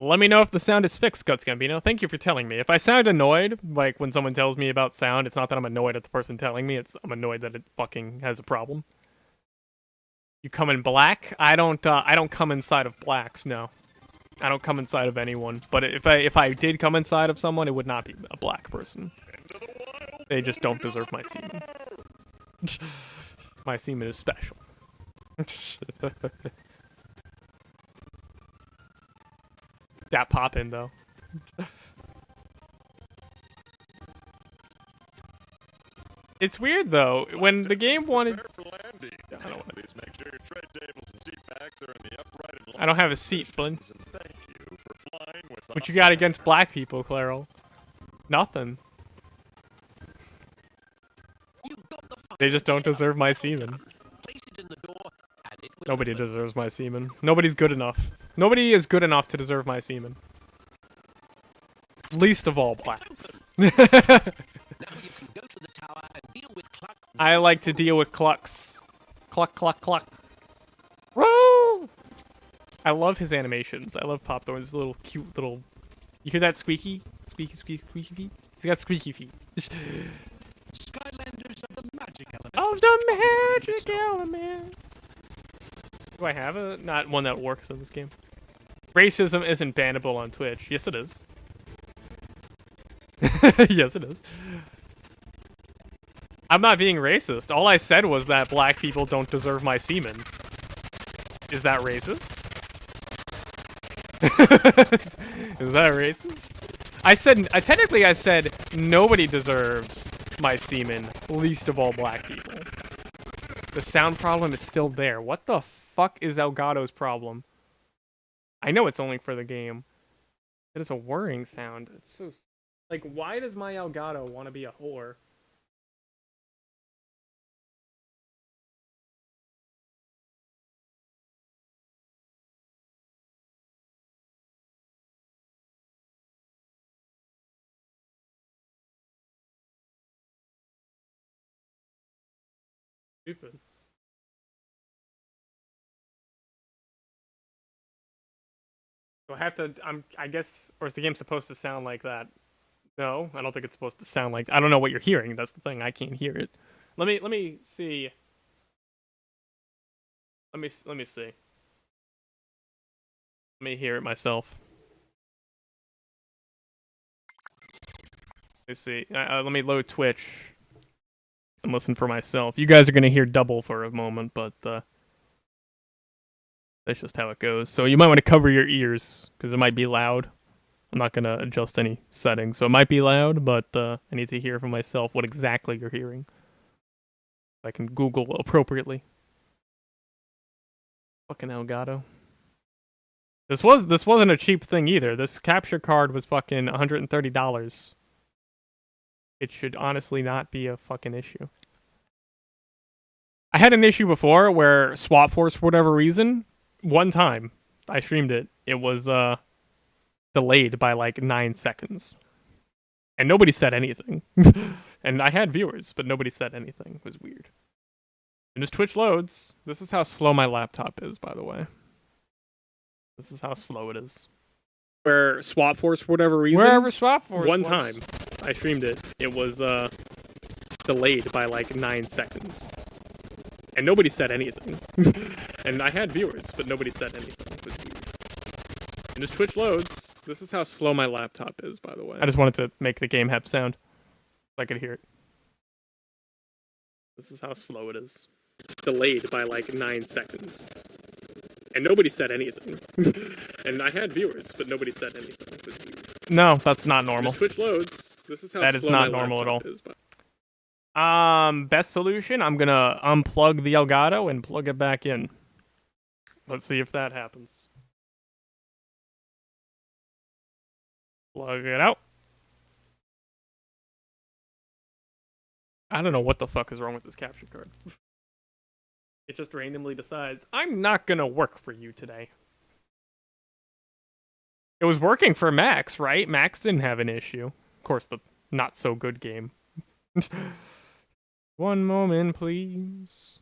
Let me know if the sound is fixed, Guts Gambino. Thank you for telling me. If I sound annoyed, like when someone tells me about sound, it's not that I'm annoyed at the person telling me, I'm annoyed that it fucking has a problem. You come in black? I don't come inside of blacks, no. I don't come inside of anyone. But if I did come inside of someone, it would not be a black person. They just don't deserve my semen. My semen is special. That pop in though. It's weird though. When the game wanted, I don't have a seat, Flynn. What you got against black people, Claro? Nothing. They just don't deserve my semen. Nobody deserves my semen. Nobody's good enough. Nobody is good enough to deserve my semen. Least of all blacks. I like to deal with clucks. Cluck, cluck, cluck. Woo! I love his animations. I love Pop Thorn's little cute little... You hear that squeaky? Squeaky, squeaky, squeaky feet? He's got squeaky feet. Skylanders of the magic element. Of the magic element. Do I have a... Not one that works in this game. Racism isn't bannable on Twitch. Yes, it is. Yes, it is. I'm not being racist. All I said was that black people don't deserve my semen. Is that racist? Is that racist? Technically I said nobody deserves my semen, least of all black people. The sound problem is still there. What the fuck is Elgato's problem? I know it's only for the game. It is a whirring sound. It's so... Like, why does my Elgato want to be a whore? Stupid. Do I have to... I guess... Or is the game supposed to sound like that? No, I don't think it's supposed to sound like... I don't know what you're hearing. That's the thing. I can't hear it. Let me see. Let me see. Let me hear it myself. Let me see. Let me load Twitch and listen for myself. You guys are gonna hear double for a moment, but that's just how it goes. So you might want to cover your ears because it might be loud. I'm not gonna adjust any settings, so it might be loud, but I need to hear for myself what exactly you're hearing. I can Google appropriately. Fucking Elgato. This wasn't a cheap thing either. This capture card was fucking $130. It should honestly not be a fucking issue. I had an issue before where Swap Force, for whatever reason, one time I streamed it, it was delayed by like 9 seconds. And nobody said anything. And I had viewers, but nobody said anything. It was weird. And as Twitch loads, this is how slow my laptop is, by the way. This is how slow it is. Where Swap Force, for whatever reason, Wherever Swap Force one was. time I streamed it, it was delayed by like 9 seconds. And nobody said anything. And I had viewers, but nobody said anything. It was weird. And as Twitch loads, this is how slow my laptop is, by the way. I just wanted to make the game have sound so I could hear it. This is how slow it is. Delayed by like 9 seconds. And nobody said anything. And I had viewers, but nobody said anything. It was weird. No, that's not normal. As Twitch loads, this is how that slow is not my normal at all. Is, but... Best solution, I'm gonna unplug the Elgato and plug it back in. Let's see if that happens. Plug it out. I don't know what the fuck is wrong with this capture card. It just randomly decides, I'm not gonna work for you today. It was working for Max, right? Max didn't have an issue. Of course, the not so good game. One moment, please.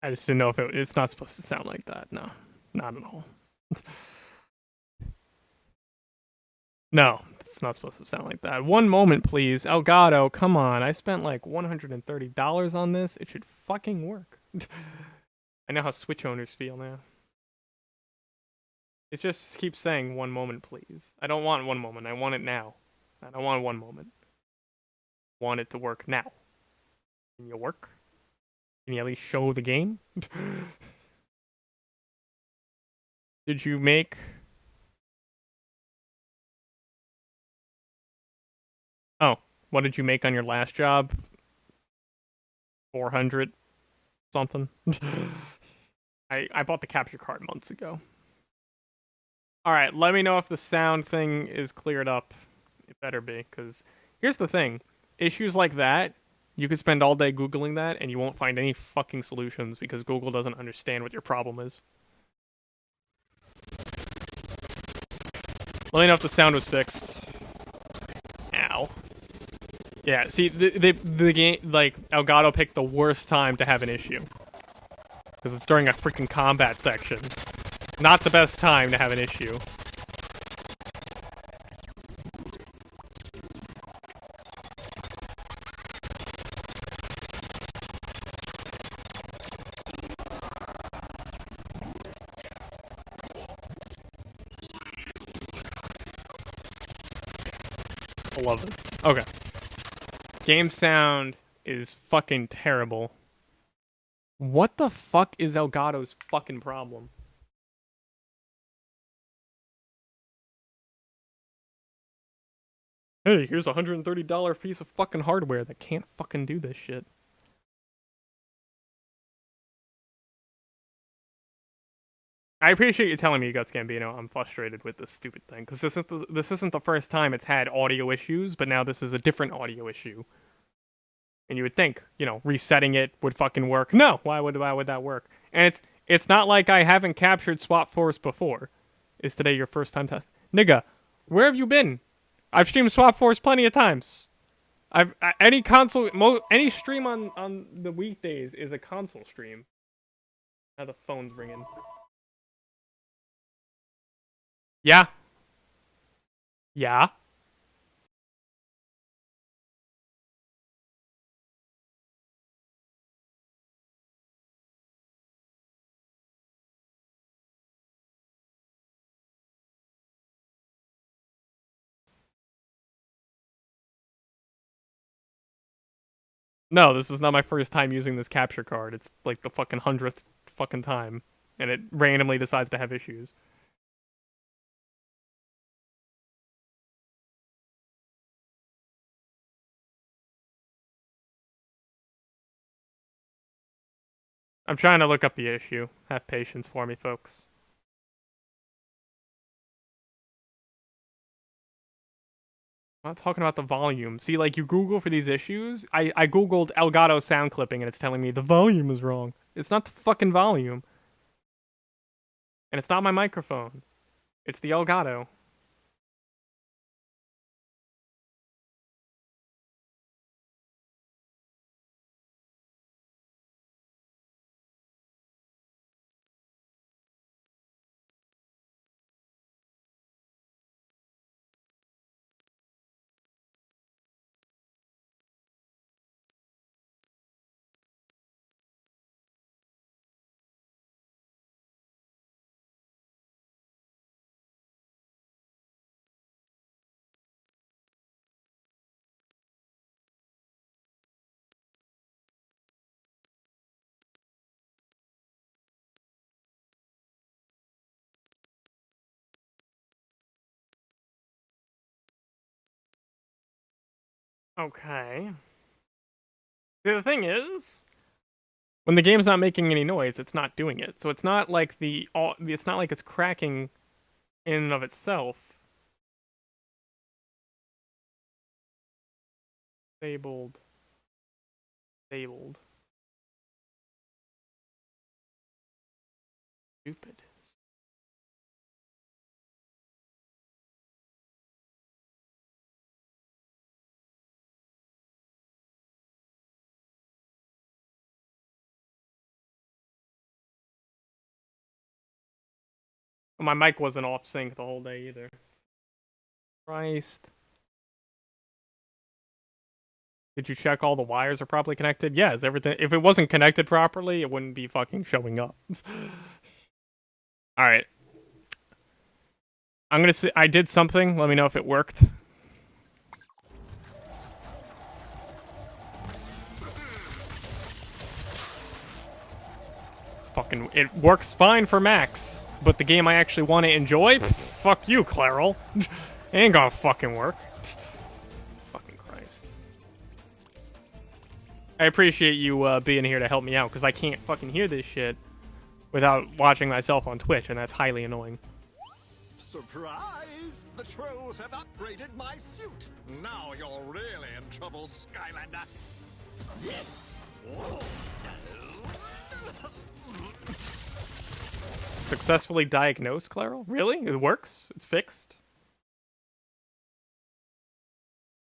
I just didn't know if it's not supposed to sound like that. No, not at all. No, it's not supposed to sound like that. One moment, please. Elgato, come on. I spent like $130 on this. It should fucking work. I know how Switch owners feel now. It just keeps saying one moment, please. I don't want one moment. I want it now. I don't want one moment. I want it to work now. Can you work? Can you at least show the game? Did you make... Oh, what did you make on your last job? 400 something? I bought the capture card months ago. Alright, let me know if the sound thing is cleared up. It better be, because here's the thing. Issues like that, you could spend all day Googling that, and you won't find any fucking solutions, because Google doesn't understand what your problem is. Let me know if the sound was fixed. Ow. Yeah, see, the game, like, Elgato picked the worst time to have an issue. Because it's during a freaking combat section. Not the best time to have an issue. I love it. Okay. Game sound is fucking terrible. What the fuck is Elgato's fucking problem? Hey, here's a $130 piece of fucking hardware that can't fucking do this shit. I appreciate you telling me, Guts Gambino. I'm frustrated with this stupid thing because this isn't the first time it's had audio issues, but now this is a different audio issue. And you would think, you know, resetting it would fucking work. No, why would that work? And it's not like I haven't captured Swap Force before. Is today your first time test? Nigga, where have you been? I've streamed Swap Force plenty of times. Any stream on the weekdays is a console stream. Now the phone's ringing. Yeah. Yeah. No, this is not my first time using this capture card. It's like the fucking 100th fucking time. And it randomly decides to have issues. I'm trying to look up the issue. Have patience for me, folks. I'm not talking about the volume. See, like, you Google for these issues. I Googled Elgato sound clipping, and it's telling me the volume is wrong. It's not the fucking volume. And it's not my microphone. It's the Elgato. Okay. The thing is, when the game's not making any noise, it's not doing it. So it's not like it's not like it's cracking in and of itself. Disabled. Disabled. Stupid. My mic wasn't off sync the whole day either. Christ. Did you check all the wires are properly connected? Yeah, is everything... If it wasn't connected properly, it wouldn't be fucking showing up. Alright. I'm gonna say... I did something. Let me know if it worked. Fucking... It works fine for Max. But the game I actually want to enjoy? Fuck you, Clairol. It ain't gonna fucking work. I appreciate you being here to help me out, because I can't fucking hear this shit without watching myself on Twitch, and that's highly annoying. Surprise! The trolls have upgraded my suit! Now you're really in trouble, Skylander! Successfully diagnosed, Clairol? Really? It works? It's fixed?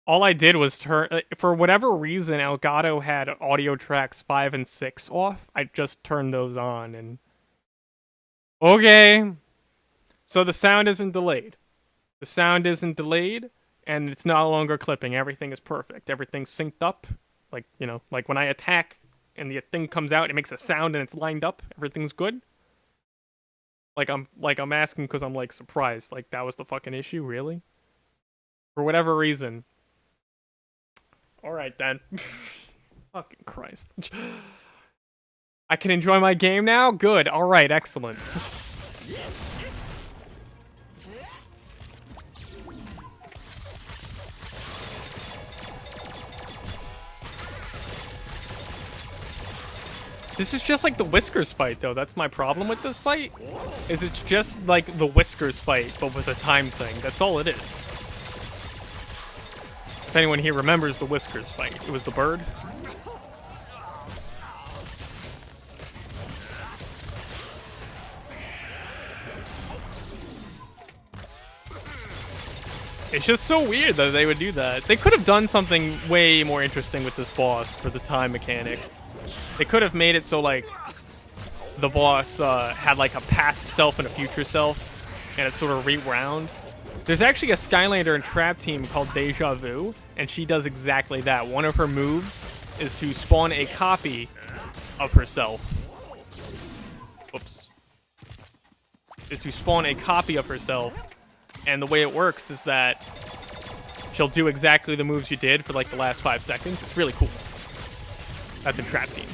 All I did was turn... For whatever reason, Elgato had audio tracks 5 and 6 off. I just turned those on and... Okay. So the sound isn't delayed. The sound isn't delayed, and it's no longer clipping. Everything is perfect. Everything's synced up. Like, you know, like when I attack and the thing comes out, it makes a sound and it's lined up. Everything's good. Like I'm asking because I'm like surprised. Like that was the fucking issue, really? For whatever reason... Alright then. Fucking Christ. I can enjoy my game now? Good. Alright, excellent. This is just like the Whiskers fight, though. That's my problem with this fight. Is it's just like the Whiskers fight, but with a time thing. That's all it is. If anyone here remembers the Whiskers fight, it was the bird. It's just so weird that they would do that. They could have done something way more interesting with this boss for the time mechanic. They could have made it so, like, the boss had, like, a past self and a future self, and it sort of rewound. There's actually a Skylander and Trap team called Deja Vu, and she does exactly that. One of her moves is to spawn a copy of herself. Oops. Is to spawn a copy of herself, and the way it works is that she'll do exactly the moves you did for like the last 5 seconds. It's really cool. That's a Trap team.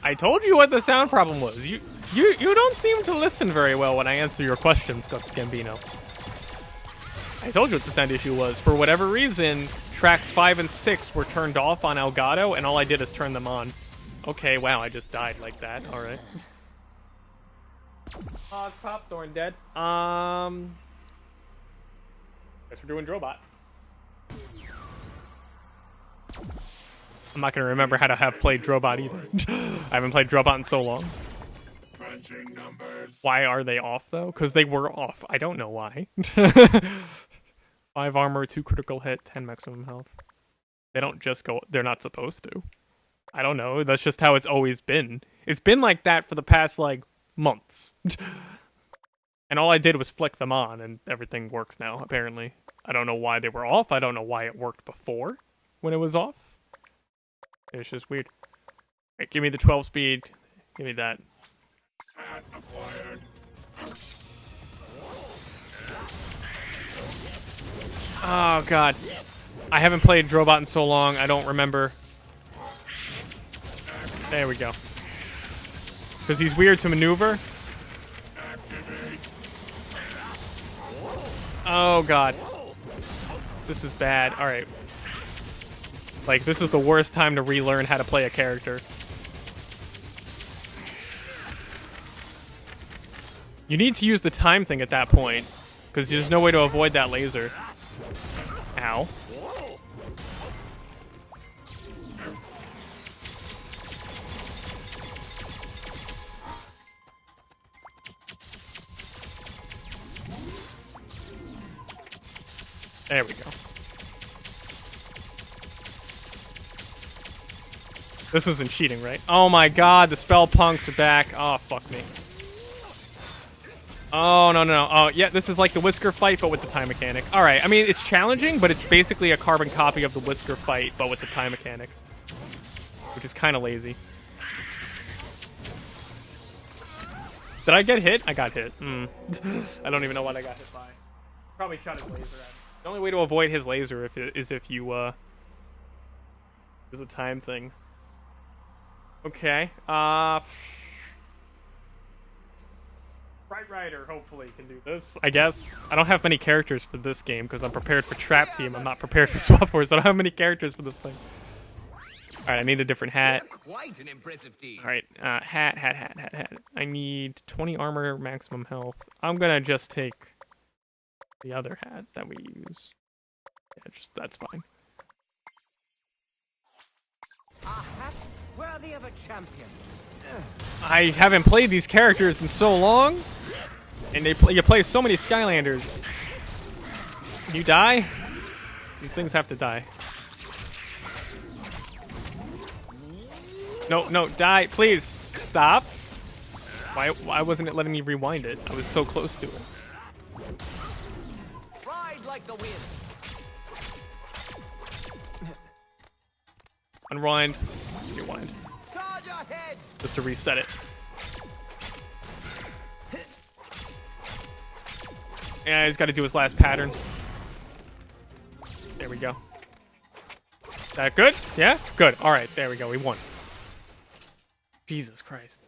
I told you what the sound problem was. You don't seem to listen very well when I answer your questions, Guts Gambino. I told you what the sound issue was. For whatever reason, tracks 5 and 6 were turned off on Elgato, and all I did is turn them on. Okay, wow, I just died like that. Alright. Pog Popthorn dead. Guess we're doing Drobot. I'm not gonna remember how to have played Drobot either. I haven't played Drobot in so long. Why are they off though? Because they were off. I don't know why. 5 armor, 2 critical hit, 10 maximum health. They don't just go... They're not supposed to. I don't know. That's just how it's always been. It's been like that for the past, like, months. And all I did was flick them on, and everything works now, apparently. I don't know why they were off. I don't know why it worked before when it was off. It's just weird. Alright, give me the 12 speed. Give me that. Oh, God. I haven't played Drobot in so long, I don't remember. There we go. Because he's weird to maneuver. Oh, God. This is bad. Alright. Like, this is the worst time to relearn how to play a character. You need to use the time thing at that point, because there's no way to avoid that laser. Ow. There we go. This isn't cheating, right? Oh my god, the spell punks are back. Oh, fuck me. Oh, no, no, no. Oh, yeah, this is like the Whisker fight, but with the time mechanic. All right, I mean, it's challenging, but it's basically a carbon copy of the Whisker fight, but with the time mechanic. Which is kind of lazy. Did I get hit? I got hit. I don't even know what I got hit by. Probably shot his laser at me. The only way to avoid his laser is if you, is the time thing. Okay, Bright Rider hopefully can do this, I guess. I don't have many characters for this game because I'm prepared for Trap Team. I'm not prepared for Swap Force. I don't have many characters for this thing. Alright, I need a different hat. Quite an impressive team. Alright, hat. I need 20 armor, maximum health. I'm gonna just take the other hat that we use. Yeah, that's fine. A hat worthy of a champion. I haven't played these characters in so long, and you play so many Skylanders. You die? These things have to die. No, die, please. Stop. Why wasn't it letting me rewind it? I was so close to it. Ride like the wind. Unwind. Rewind. Charge ahead. Just to reset it. Yeah, he's got to do his last pattern. There we go. Is that good? Yeah? Good. All right, there we go. We won. Jesus Christ.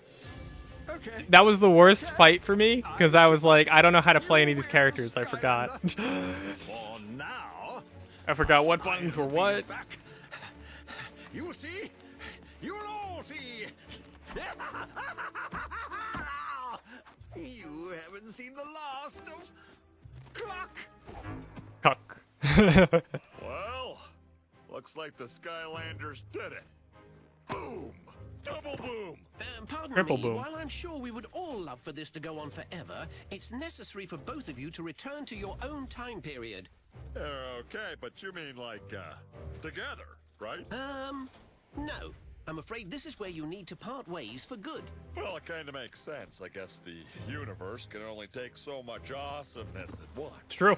Okay. That was the worst fight for me, because I was like, I don't know how to play any of these characters. I forgot. For now, I forgot what buttons were what. you'll see. You'll all see. You haven't seen the last of Cluck. Cuck. Well, looks like the Skylanders did it. Boom! Double boom! Pardon Triple me, boom. while I'm sure we would all love for this to go on forever, it's necessary for both of you to return to your own time period. Okay, but you mean like, together, right? No. I'm afraid this is where you need to part ways for good. Well, it kind of makes sense. I guess the universe can only take so much awesomeness at once. It's true.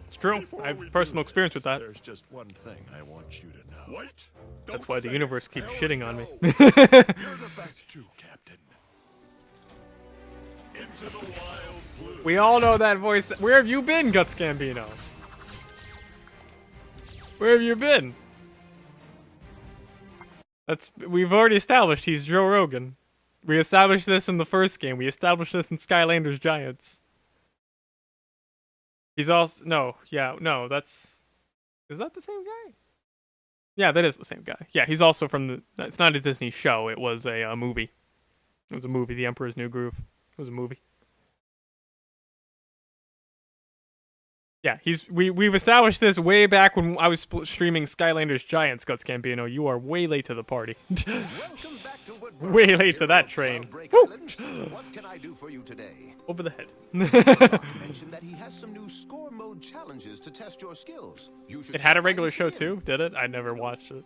It's true. Before I have we do personal experience this, with that. There's just one thing I want you to know. What? That's why the universe keeps shitting on me. You're the best too, Captain. Into the wild blue. We all know that voice. Where have you been, Guts Gambino? Where have you been? We've already established he's Joe Rogan. We established this in the first game. We established this in Skylanders Giants. He's also is that the same guy? Yeah, that is the same guy. Yeah, he's also from the. It's not a Disney show. It was a movie. It was a movie. The Emperor's New Groove. It was a movie. Yeah, we've established this way back when I was streaming Skylanders Giants, Guts Gambino. You are way late to the party. Welcome back to Woodburn. Way late to that train. Cloudbreak Woo! Island. What can I do for you today? Over the head. Mentioned that he has some new score mode challenges to test your skills. You should It had a try regular and show see him. too, did it? I never watched it.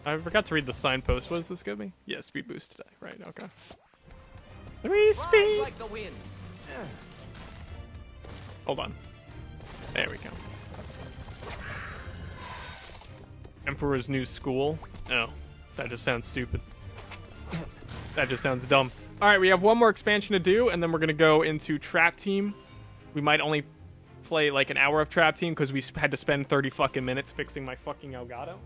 I forgot to read the signpost. What does this give me? Yeah, speed boost today. Right, okay. 3 Ride speed. like the wind. Hold on. There we go. Emperor's New School. Oh, that just sounds stupid. That just sounds dumb. Alright, we have one more expansion to do, and then we're going to go into Trap Team. We might only play like an hour of Trap Team, because we had to spend 30 fucking minutes fixing my fucking Elgato.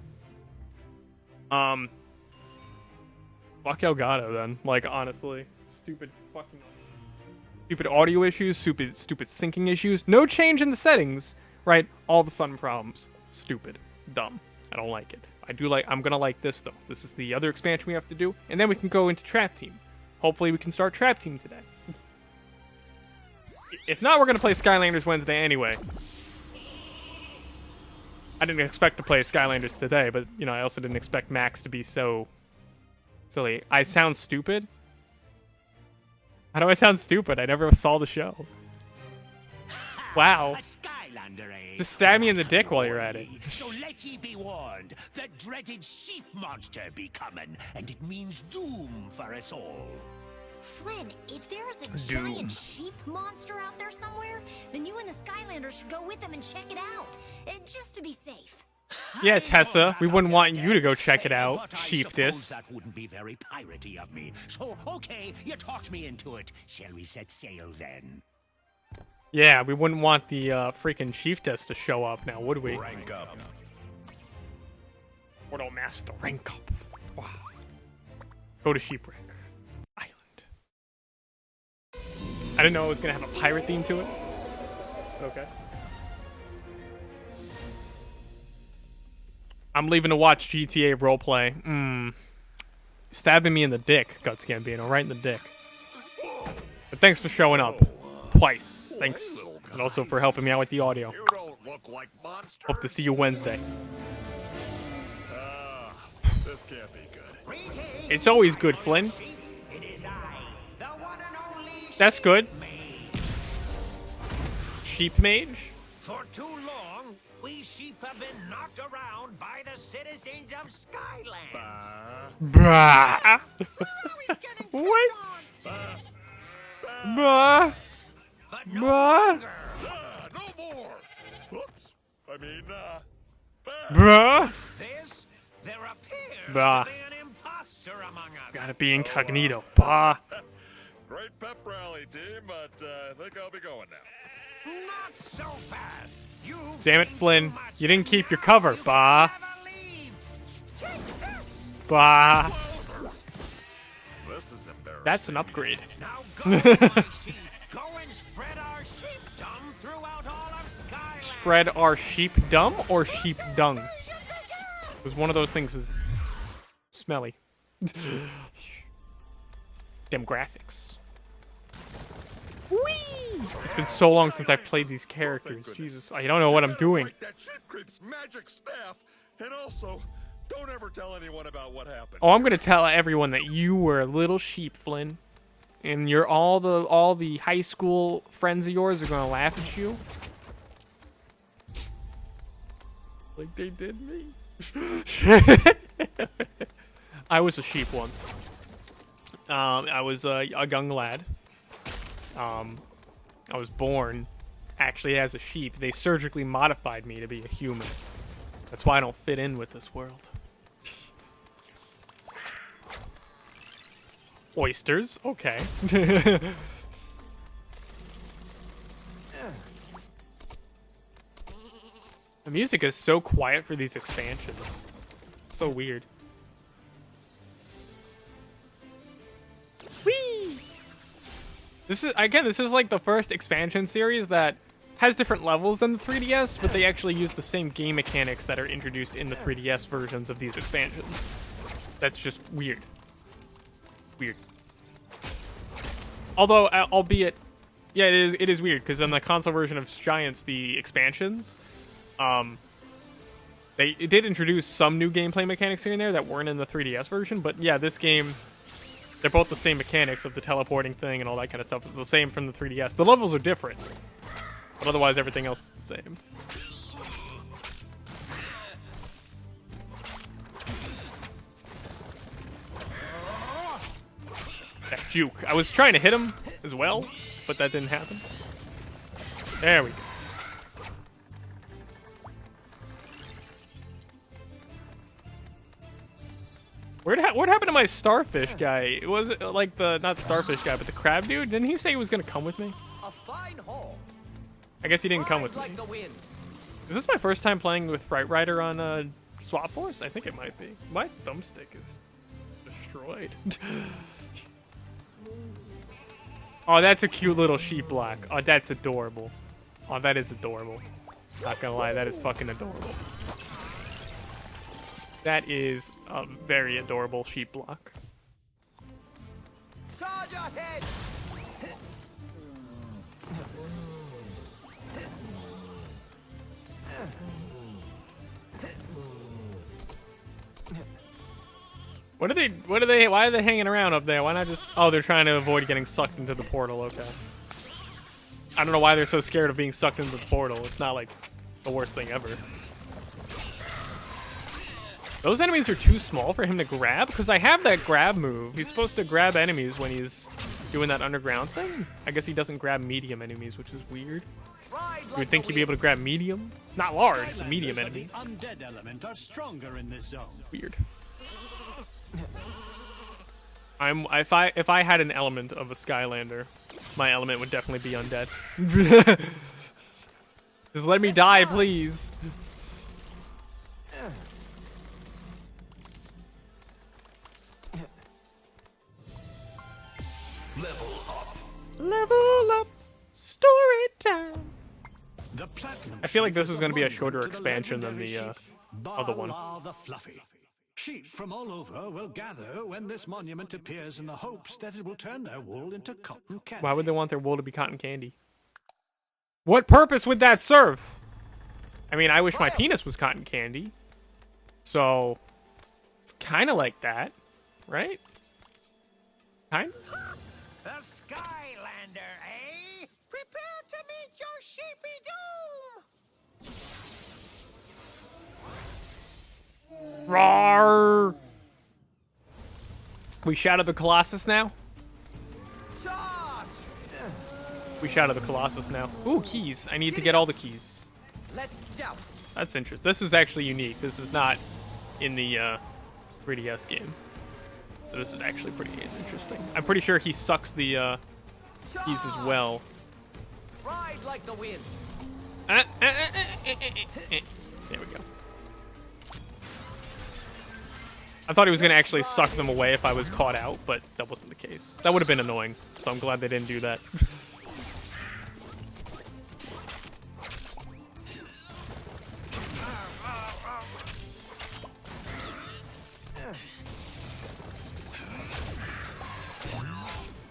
Fuck Elgato, then. Like, honestly. Stupid audio issues, stupid syncing issues. No change in the settings, right? All of a sudden problems. Stupid. Dumb. I don't like it. I'm gonna like this, though. This is the other expansion we have to do, and then we can go into Trap Team. Hopefully we can start Trap Team today. If not, we're gonna play Skylanders Wednesday anyway. I didn't expect to play Skylanders today, but, you know, I also didn't expect Max to be so silly. I sound stupid? How do I sound stupid? I never saw the show. Wow. A Skylander, eh? Just stab me in the dick while you're at it. So let ye be warned, the dreaded sheep monster be coming, and it means doom for us all. Flynn, if there's a Doom. giant sheep monster out there somewhere, then you and the Skylanders should go with them and check it out, just to be safe. Yeah, Tessa, we wouldn't want you to go check it out, But I Chiefess. suppose that wouldn't be very piratey of me. So, okay, you talked me into it. Shall we set sail then? Yeah, we wouldn't want the freaking Chiefess to show up now, would we? Rank up. Portal Master, rank up. Wow. Go to Sheepwreck Island. I didn't know it was gonna have a pirate theme to it. Okay. I'm leaving to watch GTA roleplay. Stabbing me in the dick, Guts Gambino, right in the dick. But thanks for showing up. Twice. Thanks. And also for helping me out with the audio. You don't look like monsters. Hope to see you Wednesday. This can't be good. It's always good, Flynn. It is I, the one and only That's good. Mage. Sheep Mage? For too long, we sheep have been knocked around by the citizens of Skylands. Bruh. What? Bruh. But no Bruh. longer. No more. Oops. I mean, Bruh. This, there appears Bah. to be an imposter among us. Gotta be incognito. Bah. great pep rally, team, but I think I'll be going now. Not so fast. You Damn it, Flynn. You didn't keep your cover. Bah. Take this. Bah. This is embarrassing. That's an upgrade. Now go, my sheep. Go and spread our sheepdom throughout all of Skyland. Spread our sheep dumb or sheep dung? Because one of those things is smelly. Damn graphics. Whee! It's been so long since I've played these characters. Jesus, I don't know what I'm doing. Like that sheep creep's magic staff, and also, don't ever tell anyone about what happened. Oh, I'm gonna tell everyone that you were a little sheep, Flynn, and you're all the high school friends of yours are gonna laugh at you, like they did me. I was a sheep once. I was a young lad. I was born actually as a sheep. They surgically modified me to be a human. That's why I don't fit in with this world. Oysters, okay. The music is so quiet for these expansions. So weird. Whee! This is like the first expansion series that has different levels than the 3DS, but they actually use the same game mechanics that are introduced in the 3DS versions of these expansions. That's just weird. Weird. Although, albeit, yeah, it is weird because in the console version of Giants, the expansions, it did introduce some new gameplay mechanics here and there that weren't in the 3DS version. But yeah, this game, they're both the same mechanics of the teleporting thing and all that kind of stuff. It's the same from the 3DS. The levels are different, but otherwise everything else is the same. That juke. I was trying to hit him as well, but that didn't happen. There we go. What happened to my starfish guy? It was like not the starfish guy, but the crab dude. Didn't he say he was gonna come with me? A fine haul. I guess he didn't come with me. Like the wind. Is this my first time playing with Fright Rider on Swap Force? I think it might be. My thumbstick is destroyed. Oh, that's a cute little sheep block. Oh, that's adorable. Oh, that is adorable. Not gonna lie, that is fucking adorable. That is a very adorable sheep block. Charge ahead. Why are they hanging around up there? Why not just, oh, they're trying to avoid getting sucked into the portal, okay. I don't know why they're so scared of being sucked into the portal. It's not like the worst thing ever. Those enemies are too small for him to grab? Because I have that grab move. He's supposed to grab enemies when he's doing that underground thing. I guess he doesn't grab medium enemies, which is weird. Ride You like would think the he'd be able to grab medium, not large, but Skylanders medium of enemies. The undead element are stronger in this zone. Weird. If I had an element of a Skylander, my element would definitely be undead. Just let me die, please. Level up. Story time. The platinum I feel like sheep this is a going to be a monument shorter to expansion than the legendary sheep, other one. Baa the Fluffy. Sheep from all over will gather when this monument appears in the hopes that it will turn their wool into cotton candy. Why would they want their wool to be cotton candy? What purpose would that serve? I mean, I wish my penis was cotton candy. So, it's kind of like that, right? Kind of? A Skylander, eh? Prepare to meet your sheepy doom! Roar! We shouted the Colossus now? Charge! We shouted the Colossus now. Ooh, keys. I need to get all the keys. Let's joust! That's interesting. This is actually unique. This is not in the 3DS game. So this is actually pretty interesting. I'm pretty sure he sucks the keys as well. Ride like the wind! There we go. I thought he was going to actually suck them away if I was caught out, but that wasn't the case. That would have been annoying, so I'm glad they didn't do that.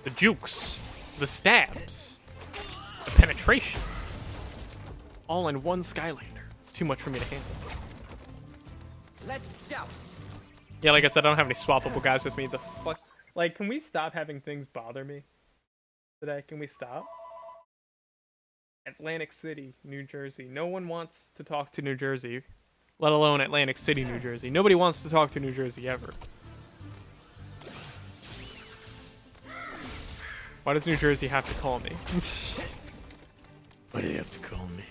The jukes, the stabs, the penetration, all in one Skylander. It's too much for me to handle. Let's joust! Yeah, like I said, I don't have any swappable guys with me. The fuck? Like, can we stop having things bother me today? Can we stop? Atlantic City, New Jersey. No one wants to talk to New Jersey, let alone Atlantic City, New Jersey. Nobody wants to talk to New Jersey ever. Why does New Jersey have to call me? Why do they have to call me?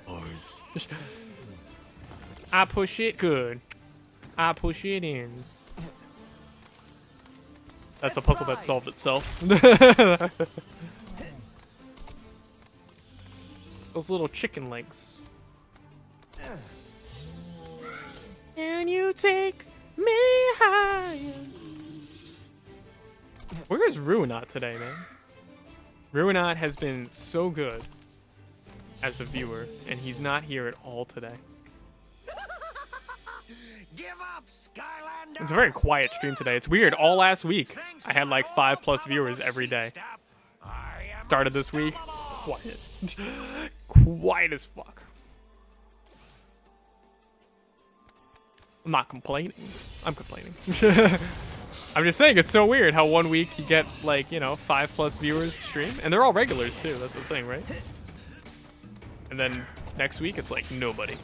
Ours. I push it good. I push it in. That's a puzzle that solved itself. Those little chicken legs. Can you take me higher? Where is Ruinot today, man? Ruinot has been so good as a viewer, and he's not here at all today. Give up, Skylander! It's a very quiet stream today. It's weird. All last week, I had like 5+ viewers every day. Started this week, quiet. Quiet as fuck. I'm not complaining. I'm complaining. I'm just saying, it's so weird how one week you get like, you know, 5+ viewers stream, and they're all regulars too. That's the thing, right? And then next week, it's like nobody.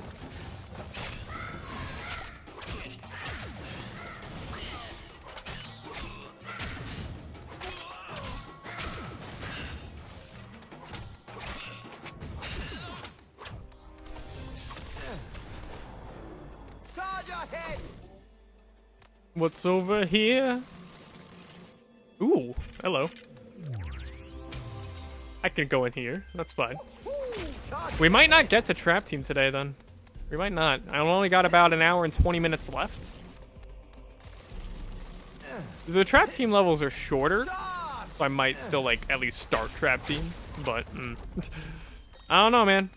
Charge ahead! What's over here? Ooh, hello. I can go in here. That's fine. We might not get to Trap Team today, then. We might not. I only got about an hour and 20 minutes left. The Trap Team levels are shorter, so I might still, like, at least start Trap Team. But, I don't know, man.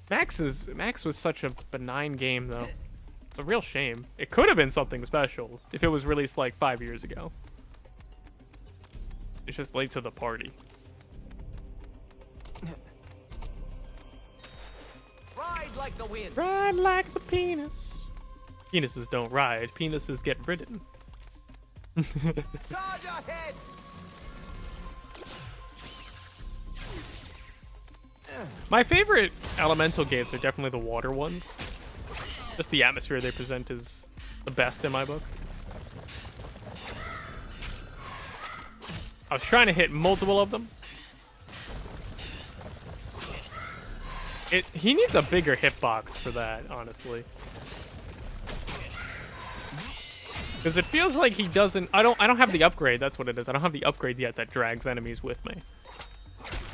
Max was such a benign game, though. It's a real shame. It could have been something special if it was released like 5 years ago. It's just late to the party. Ride like the wind! Ride like the penis. Penises don't ride. Penises get ridden. Charge ahead! My favorite elemental gates are definitely the water ones. Just the atmosphere they present is the best in my book. I was trying to hit multiple of them. He needs a bigger hitbox for that, honestly. Because it feels like he doesn't. I don't have the upgrade. That's what it is. I don't have the upgrade yet that drags enemies with me.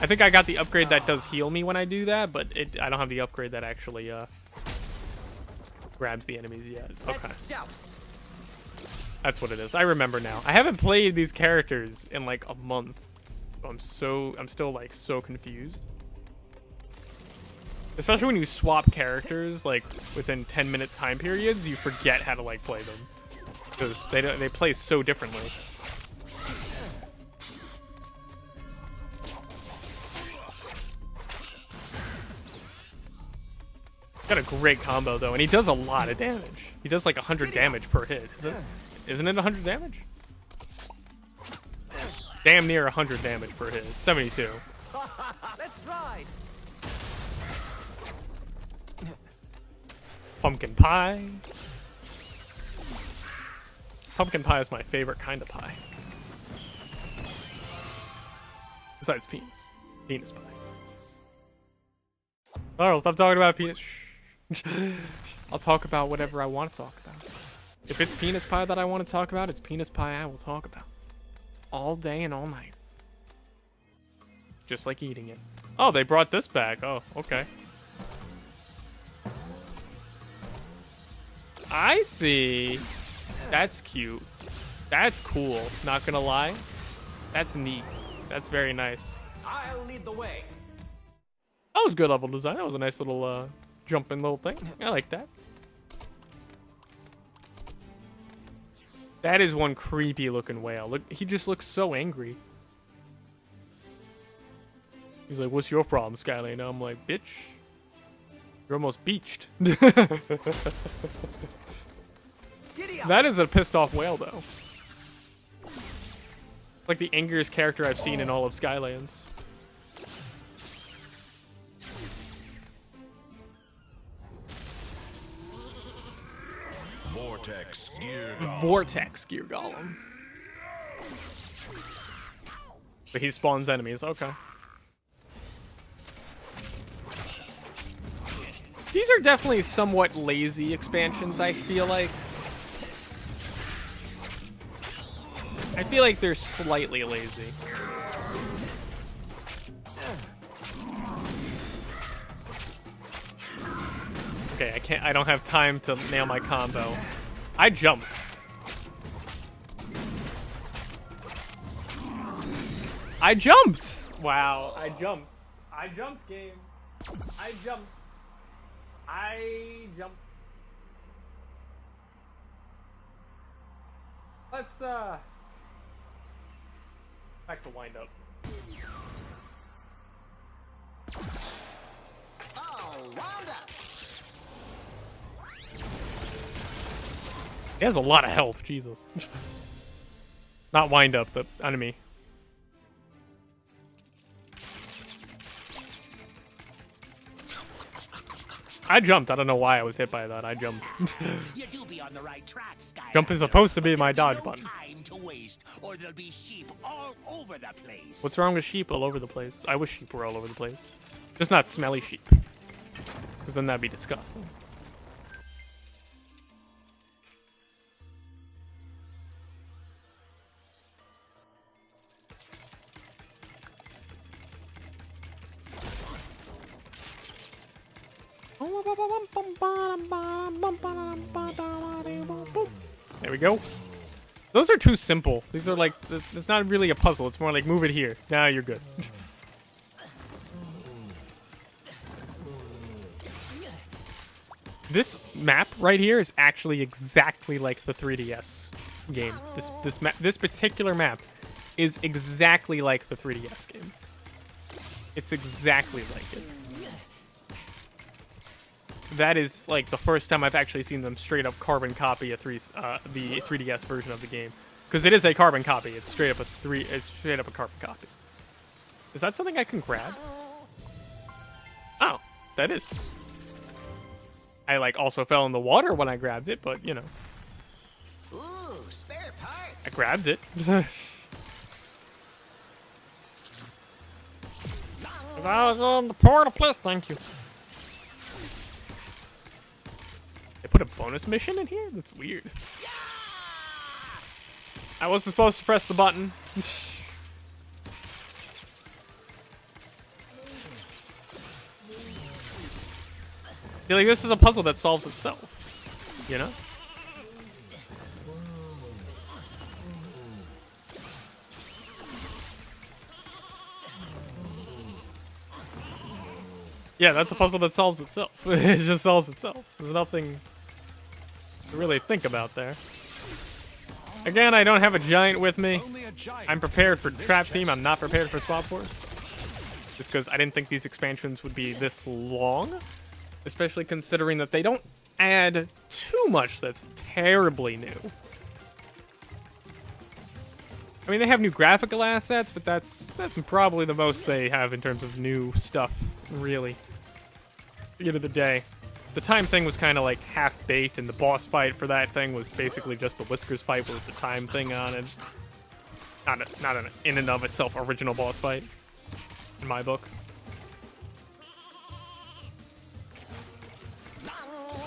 I think I got the upgrade that does heal me when I do that, but I don't have the upgrade that actually grabs the enemies yet. Okay. That's what it is. I remember now. I haven't played these characters in like a month. So I'm still like so confused. Especially when you swap characters like within 10-minute time periods, you forget how to like play them. Because they play so differently. Got a great combo though, and he does a lot of damage. He does like 100 damage per hit. Isn't it 100 damage? Damn near 100 damage per hit. 72. Let's ride. Pumpkin pie. Pumpkin pie is my favorite kind of pie. Besides penis. Penis pie. Carl, stop talking about penis. Shh. I'll talk about whatever I want to talk about. If it's penis pie that I want to talk about, it's penis pie I will talk about. All day and all night. Just like eating it. Oh, they brought this back. Oh, okay. I see. That's cute. That's cool. Not gonna lie. That's neat. That's very nice. I'll lead the way. That was good level design. That was a nice little jumping little thing. I like that. That is one creepy looking whale. Look, he just looks so angry. He's like, "What's your problem, Skylander?" I'm like, "Bitch, you're almost beached." That is a pissed off whale, though. Like the angriest character I've seen in all of Skylands. Vortex Gear Golem. Vortex Gear Golem. But he spawns enemies. Okay. These are definitely somewhat lazy expansions, I feel like. I feel like they're slightly lazy. Okay, I don't have time to nail my combo. I jumped. I jumped! Wow, I jumped. I jumped, game. I jumped. I jumped. Let's, back to wind up. Oh, wound up. He has a lot of health, Jesus. Not wind up, the enemy. I jumped. I don't know why I was hit by that. I jumped. You do be on the right track, Skylander. Jump is supposed to be my dodge button. Time to waste, or there'll be sheep all over the place. What's wrong with sheep all over the place? I wish sheep were all over the place. Just not smelly sheep. Because then that'd be disgusting. There we go. Those are too simple. These are like, it's not really a puzzle. It's more like move it here. Now you're good. This map right here is actually exactly like the 3DS game. This particular map is exactly like the 3DS game. It's exactly like it. That is like the first time I've actually seen them straight up carbon copy the 3DS version of the game, because it is a carbon copy. It's straight up a carbon copy. Is that something I can grab? Oh, that is. I like also fell in the water when I grabbed it, but you know. Ooh, spare parts. I grabbed it. The portal, please, thank you. They put a bonus mission in here? That's weird. I wasn't supposed to press the button. See, like, this is a puzzle that solves itself. You know? Yeah, that's a puzzle that solves itself. It just solves itself. There's nothing to really think about there. Again, I don't have a giant with me. I'm prepared for Trap Team. I'm not prepared for Swap Force. Just because I didn't think these expansions would be this long. Especially considering that they don't add too much that's terribly new. I mean, they have new graphical assets, but that's probably the most they have in terms of new stuff, really. At the end of the day. The time thing was kind of like half-baked, and the boss fight for that thing was basically just the Whiskers fight with the time thing on it. Not an in and of itself original boss fight, in my book.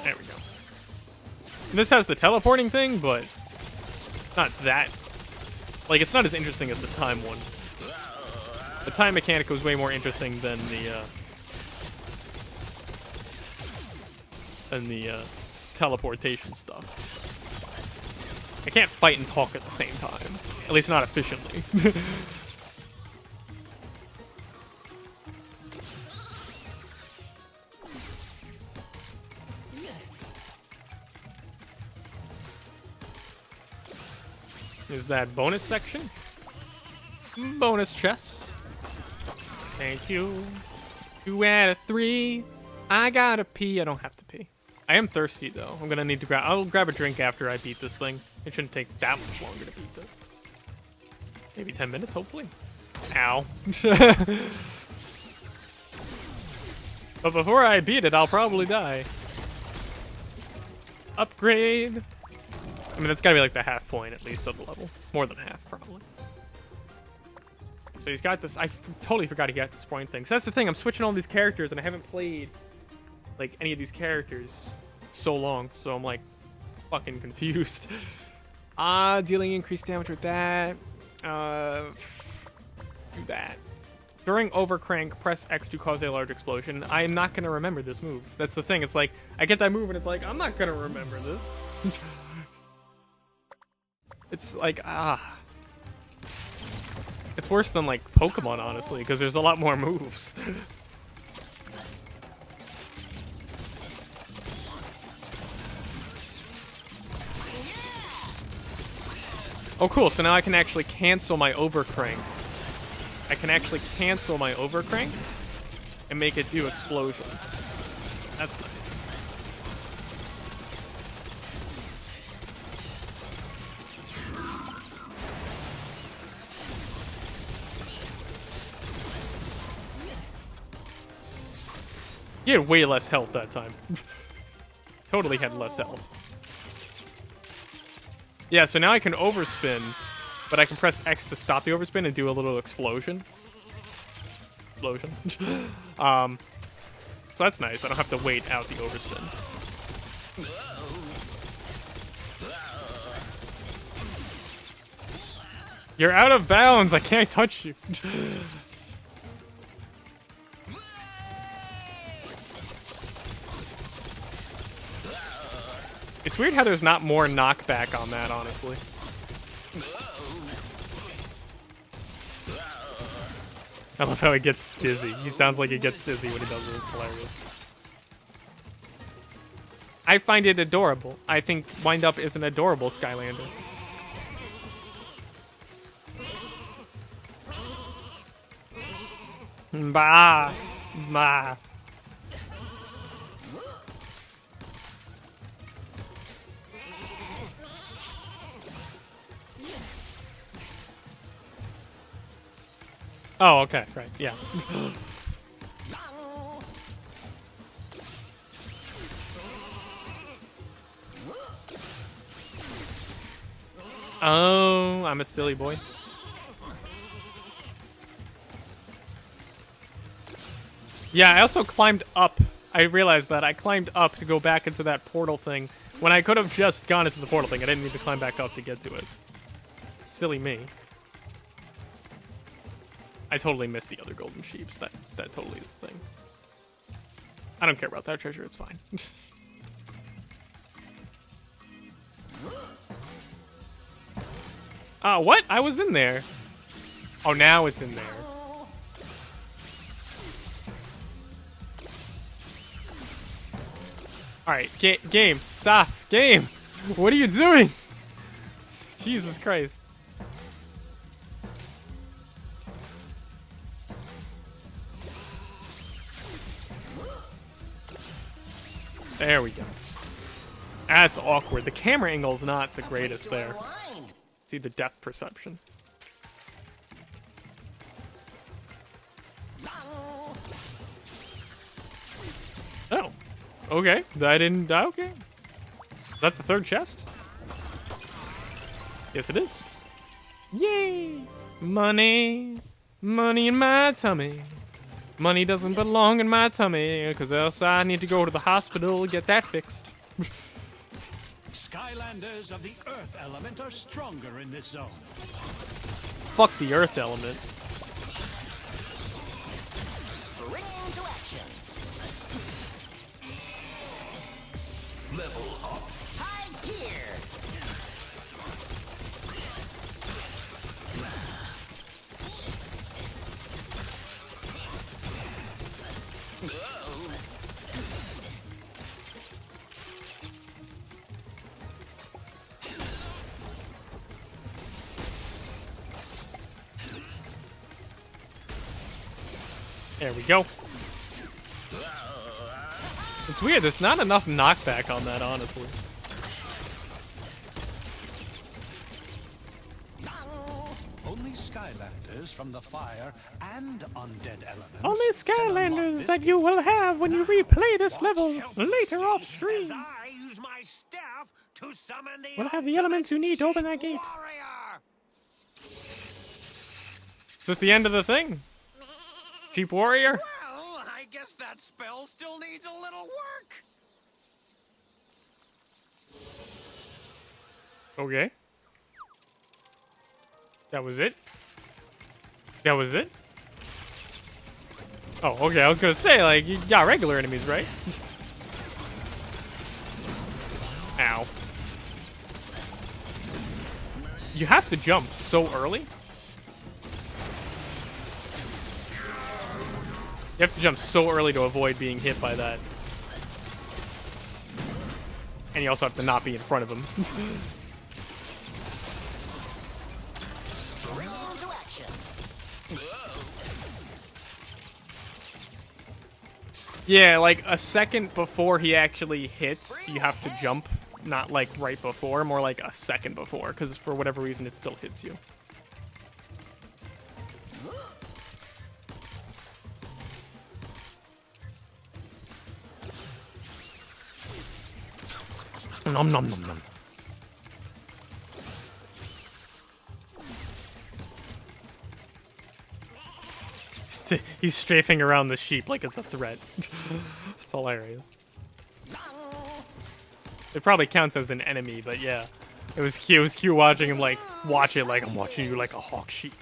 There we go. And this has the teleporting thing, but not that. Like, it's not as interesting as the time one. The time mechanic was way more interesting than the teleportation stuff. I can't fight and talk at the same time. At least not efficiently. There's that bonus section. Bonus chest. Thank you. 2 out of 3. I gotta pee. I don't have to pee. I am thirsty though. I'm gonna need to grab. I'll grab a drink after I beat this thing. It shouldn't take that much longer to beat this. Maybe 10 minutes, hopefully. Ow. But before I beat it, I'll probably die. Upgrade. I mean, that's gotta be like the half point at least of the level. More than half, probably. So he's got this. I totally forgot he got this point thing. So that's the thing. I'm switching all these characters, and I haven't played like any of these characters so long. So I'm like fucking confused. Dealing increased damage with that. Do that. During overcrank, press X to cause a large explosion. I am not gonna remember this move. That's the thing. It's like I get that move, and it's like I'm not gonna remember this. It's like, it's worse than, like, Pokemon, honestly, because there's a lot more moves. Oh, cool, so now I can actually cancel my overcrank. I can actually cancel my overcrank and make it do explosions. That's nice. He had way less health that time. Totally had less health. Yeah, so now I can overspin, but I can press X to stop the overspin and do a little explosion. So that's nice. I don't have to wait out the overspin. You're out of bounds. I can't touch you. It's weird how there's not more knockback on that, honestly. I love how he gets dizzy. He sounds like he gets dizzy when he does it. It's hilarious. I find it adorable. I think Wind Up is an adorable Skylander. Bah! Bah! Oh, okay, right, yeah. Oh, I'm a silly boy. Yeah, I also climbed up. I realized that I climbed up to go back into that portal thing when I could have just gone into the portal thing. I didn't need to climb back up to get to it. Silly me. I totally missed the other golden sheeps. That totally is the thing. I don't care about that treasure. It's fine. What? I was in there. Oh, now it's in there. Alright, game, stop. Game! What are you doing? Jesus Christ. There we go. That's awkward. The camera angle's not the greatest there. See the depth perception. Oh. Okay. I didn't die. Okay. Is that the third chest? Yes, it is. Yay! Money. Money in my tummy. Money doesn't belong in my tummy, because else I need to go to the hospital to get that fixed. Skylanders of the Earth element are stronger in this zone. Fuck the Earth element. Spring into action. Level up. High gear. There we go. It's weird, there's not enough knockback on that, honestly. Only Skylanders from the fire and undead elements. Only Skylanders that you will have when you replay this level later off stream. I use my staff to summon the We'll have the elements you need to open that gate. warrior. Is this the end of the thing? Cheap warrior? Well, I guess that spell still needs a little work. Okay. That was it? That was it? Oh, okay, I was gonna say, like, you got regular enemies, right? Ow. You have to jump so early? You have to jump so early to avoid being hit by that. And you also have to not be in front of him. Spring into action. Yeah, like a second before he actually hits, you have to jump. Not like right before, more like a second before, because for whatever reason it still hits you. Nom nom nom nom. He's strafing around the sheep like it's a threat. It's hilarious. It probably counts as an enemy, but yeah. It was cute watching him like watch it like I'm watching you like a hawk sheep.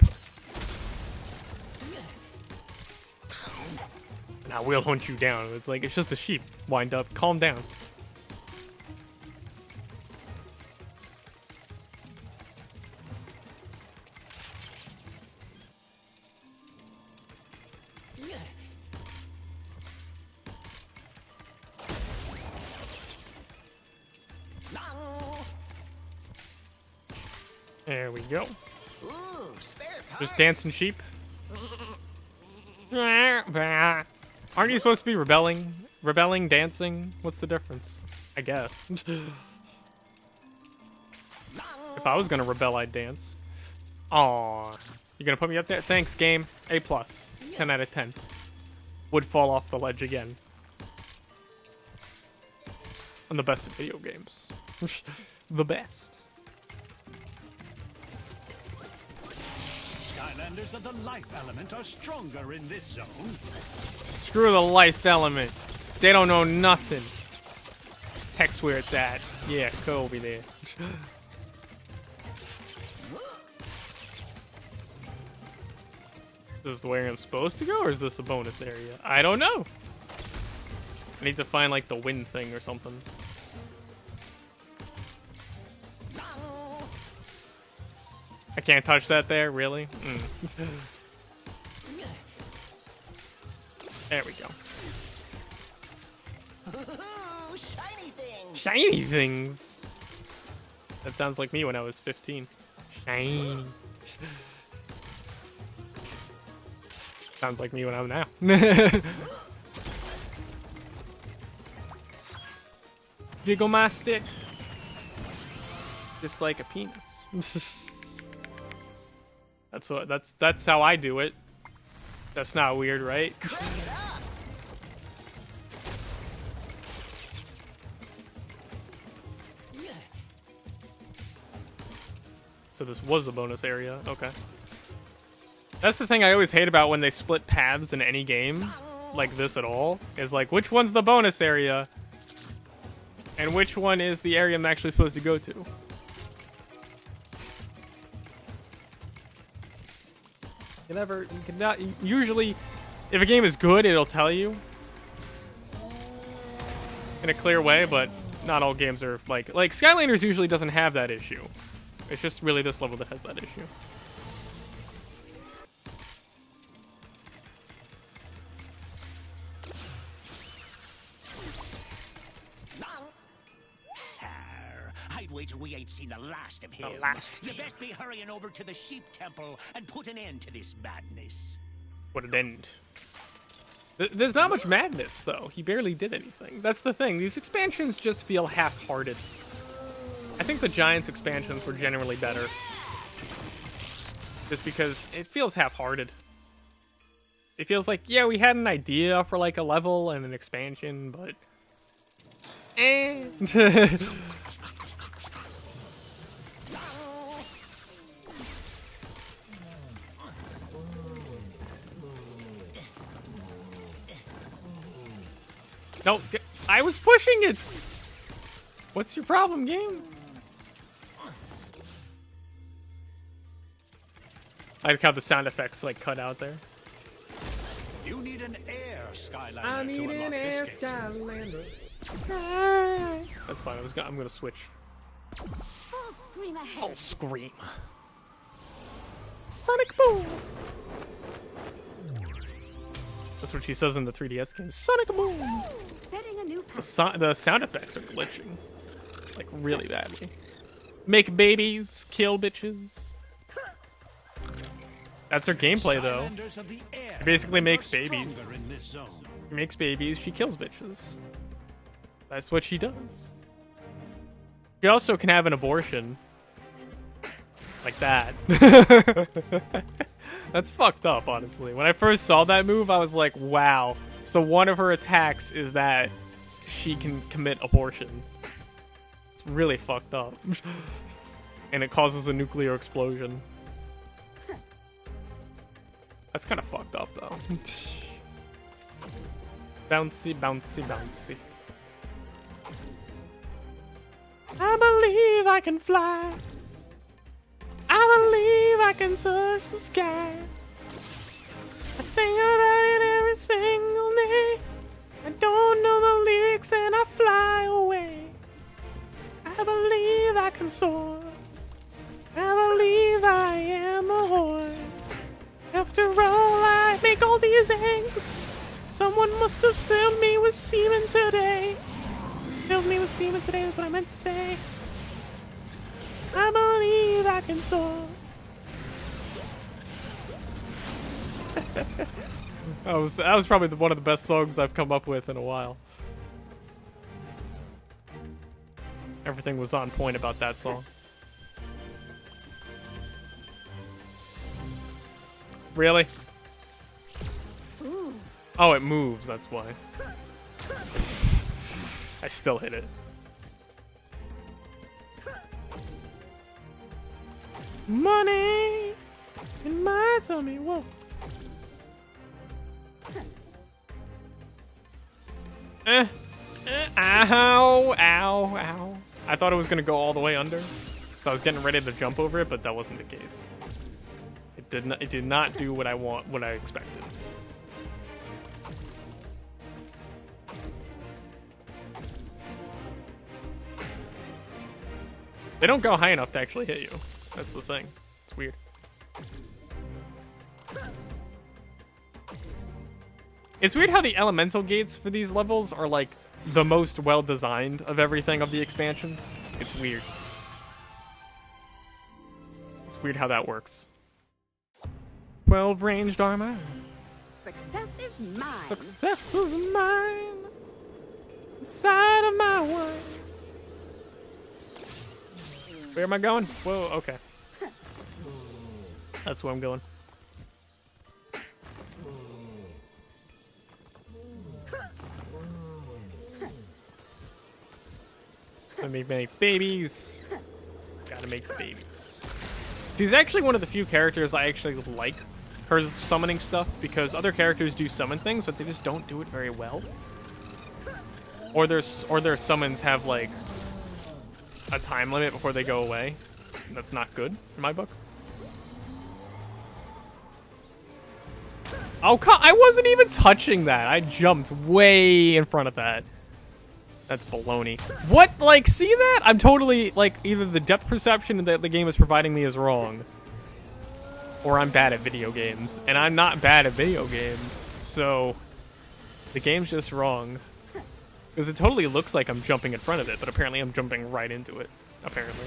Now we'll hunt you down. It's like it's just a sheep. Wind up, calm down. There we go. Ooh, spare parts. Just dancing sheep. Aren't you supposed to be rebelling? Rebelling, dancing? What's the difference? I guess. If I was gonna rebel, I'd dance. Aw. You gonna put me up there? Thanks, game. A+. 10 out of 10. Would fall off the ledge again. I'm the best at video games. The best. Skylanders of the life element are stronger in this zone. Screw the life element. They don't know nothing. Text where it's at. Yeah, go over there. Is this where I'm supposed to go, or is this a bonus area? I don't know. I need to find, like, the wind thing or something. I can't touch that there, really? There we go. Ooh, shiny things. Shiny things! That sounds like me when I was 15. Shiny. Sounds like me when I'm now. Jiggle my stick. Just like a penis. That's how I do it. That's not weird, right? So this was a bonus area. Okay. That's the thing I always hate about when they split paths in any game like this at all, is like, which one's the bonus area and which one is the area I'm actually supposed to go to. You cannot, usually, if a game is good, it'll tell you in a clear way, but not all games are like Skylanders usually doesn't have that issue. It's just really this level that has that issue. I'd wager we ain't seen the last of him. The last. You best be hurrying over to the sheep temple and put an end to this madness. What an end. There's not much madness, though. He barely did anything. That's the thing. These expansions just feel half-hearted. I think the Giants expansions were generally better. Just because it feels half-hearted. It feels like, yeah, we had an idea for, like, a level and an expansion, but... eh. No, I was pushing it! What's your problem, game? I like how the sound effects, like, cut out there. You need an air Skylander I need to unlock an air this gate. Skylander. That's fine, I'm gonna switch. Full scream ahead. I'll scream. Sonic Boom! That's what she says in the 3DS game. Sonic Boom! Setting a new path. The sound effects are glitching. Like, really badly. Make babies, kill bitches. That's her gameplay, though. Skylanders of the air She basically element makes are babies. stronger in this zone. She makes babies, she kills bitches. That's what she does. She also can have an abortion. Like that. That's fucked up, honestly. When I first saw that move, I was like, wow. So one of her attacks is that she can commit abortion. It's really fucked up. And it causes a nuclear explosion. That's kind of fucked up, though. Bouncy, bouncy, bouncy. I believe I can fly. I believe I can touch the sky. I think about it every single day. I don't know the lyrics and I fly away. I believe I can soar. I believe I am a whore. After all, I make all these eggs. Someone must have filled me with semen today. Filled me with semen today, that's what I meant to say. I believe I can soar. that was probably one of the best songs I've come up with in a while. Everything was on point about that song. Really? Oh, it moves, that's why. I still hit it. Money! In my tummy, whoa. Ow, ow, ow. I thought it was gonna go all the way under. So I was getting ready to jump over it, but that wasn't the case. It did not do what I expected. They don't go high enough to actually hit you. That's the thing. It's weird. It's weird how the elemental gates for these levels are like the most well designed of everything of the expansions. It's weird. It's weird how that works. 12 ranged armor. Success is mine. Success is mine. Inside of my wine. Where am I going? Whoa, okay. That's where I'm going. Let me make babies. Gotta make babies. She's actually one of the few characters I actually like. Her summoning stuff, because other characters do summon things, but they just don't do it very well. Or their summons have like a time limit before they go away. And that's not good in my book. Oh, I wasn't even touching that. I jumped way in front of that. That's baloney. What? Like, see that? I'm totally, like, either the depth perception that the game is providing me is wrong, or I'm bad at video games. And I'm not bad at video games, so the game's just wrong. Because it totally looks like I'm jumping in front of it, but apparently I'm jumping right into it. Apparently.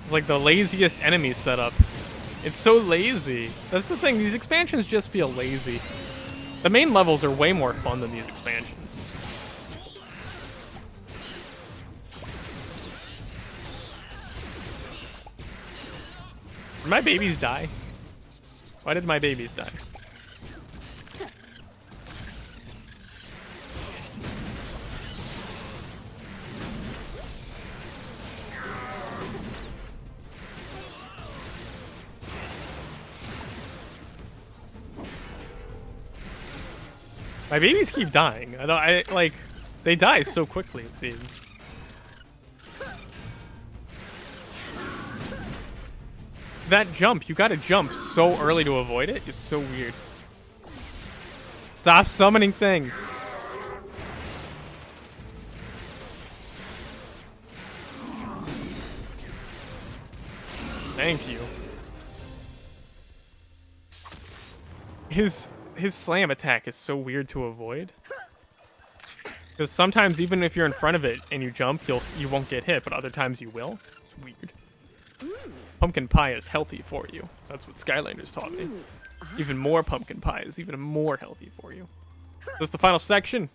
It's like the laziest enemy setup. It's so lazy. That's the thing, these expansions just feel lazy. The main levels are way more fun than these expansions. Did my babies die? Why did my babies die? My babies keep dying. Like, they die so quickly, it seems. That jump, you gotta jump so early to avoid it. It's so weird. Stop summoning things. Thank you. His slam attack is so weird to avoid. Because sometimes even if you're in front of it and you jump, you won't get hit, but other times you will. It's weird. Pumpkin pie is healthy for you. That's what Skylanders taught me. Even more pumpkin pie is even more healthy for you. This is the final section.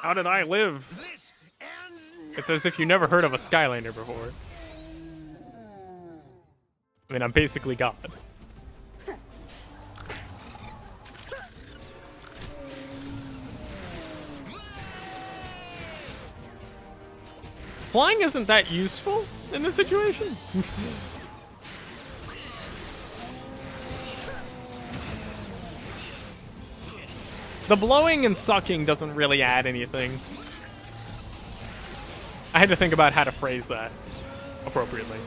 How did I live? It's as if you never heard of a Skylander before. I mean, I'm basically God. Flying isn't that useful in this situation. The blowing and sucking doesn't really add anything. I had to think about how to phrase that appropriately.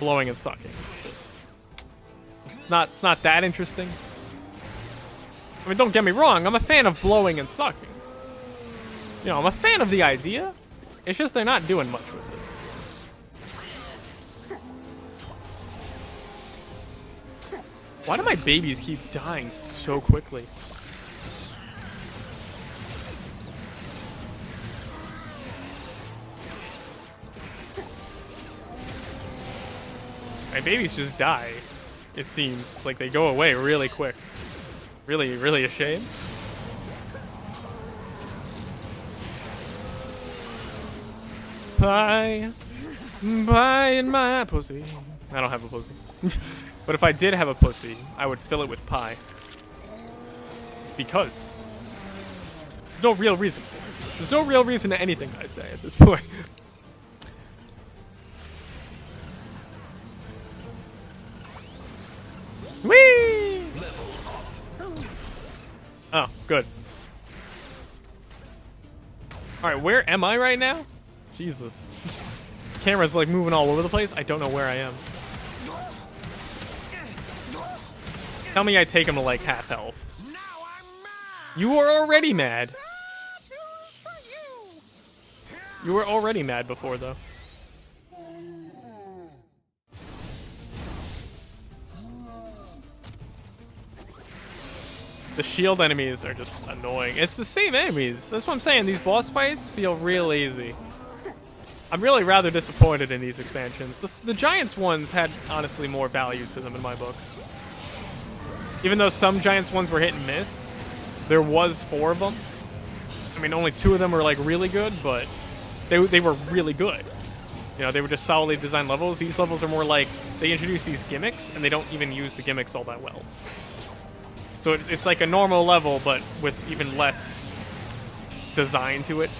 Blowing and sucking. Just, it's not that interesting. I mean, don't get me wrong, I'm a fan of blowing and sucking. You know, I'm a fan of the idea. It's just they're not doing much with it. Why do my babies keep dying so quickly? My babies just die, it seems. Like, they go away really quick. Really, really a shame. pie. Pie in my pussy. I don't have a pussy. But if I did have a pussy, I would fill it with pie. Because there's no real reason for it. There's no real reason to anything I say at this point. Whee! Oh, good. Alright, where am I right now? Jesus. Camera's like moving all over the place. I don't know where I am. Tell me I take him to like half health. You were already mad. You were already mad before, though. The shield enemies are just annoying. It's the same enemies. That's what I'm saying. These boss fights feel real easy. I'm really rather disappointed in these expansions. The Giants ones had, honestly, more value to them in my book. Even though some Giants ones were hit and miss, there was 4 of them. I mean, only 2 of them were, like, really good, but they were really good. You know, they were just solidly designed levels. These levels are more like, they introduce these gimmicks, and they don't even use the gimmicks all that well. So it's like a normal level, but with even less design to it.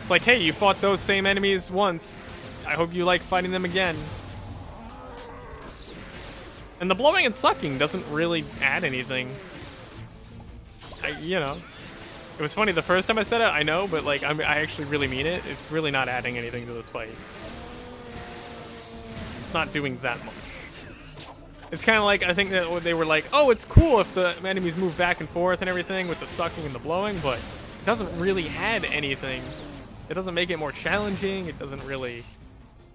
It's like, hey, you fought those same enemies once. I hope you like fighting them again. And the blowing and sucking doesn't really add anything. You know. It was funny the first time I said it, I know, but like, I actually really mean it. It's really not adding anything to this fight. Not doing that much. It's kind of like, I think that they were like, oh, it's cool if the enemies move back and forth and everything with the sucking and the blowing, but it doesn't really add anything. It doesn't make it more challenging. It doesn't really...